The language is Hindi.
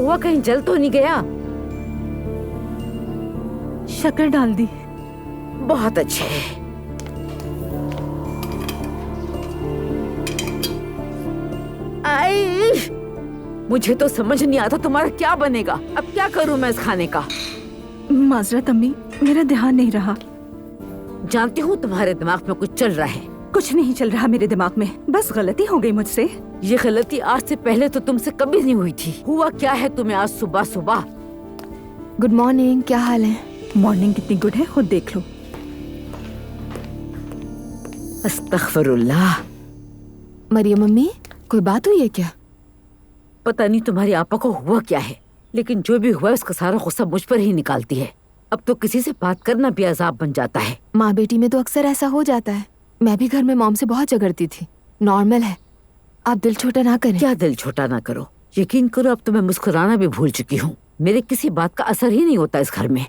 हुआ, कहीं जल तो नहीं गया? शक्कर डाल दी। बहुत अच्छे। आई, मुझे तो समझ नहीं आता तुम्हारा क्या बनेगा। अब क्या करूं मैं इस खाने का? माजरत अम्मी, मेरा ध्यान नहीं रहा। जानती हूँ तुम्हारे दिमाग में कुछ चल रहा है। कुछ नहीं चल रहा मेरे दिमाग में, बस गलती हो गई मुझसे। ये गलती आज से पहले तो तुमसे कभी नहीं हुई थी। हुआ क्या है तुम्हें आज सुबह सुबह? गुड मॉर्निंग, क्या हाल है? मॉर्निंग कितनी गुड है, खुद देख लो। अस्तगफिरुल्लाह। मरियम मम्मी, कोई बात हुई है क्या? पता नहीं तुम्हारी आपा को हुआ क्या है, लेकिन जो भी हुआ है उसका सारा गुस्सा मुझ पर ही निकालती है। अब तो किसी से बात करना भी अजाब बन जाता है। माँ बेटी में तो अक्सर ऐसा हो जाता है। मैं भी घर में मॉम से बहुत झगड़ती थी, नॉर्मल है। आप दिल छोटा ना करें। क्या दिल छोटा ना करो? यकीन करो अब तो मैं मुस्कुराना भी भूल चुकी हूँ। मेरे किसी बात का असर ही नहीं होता इस घर में।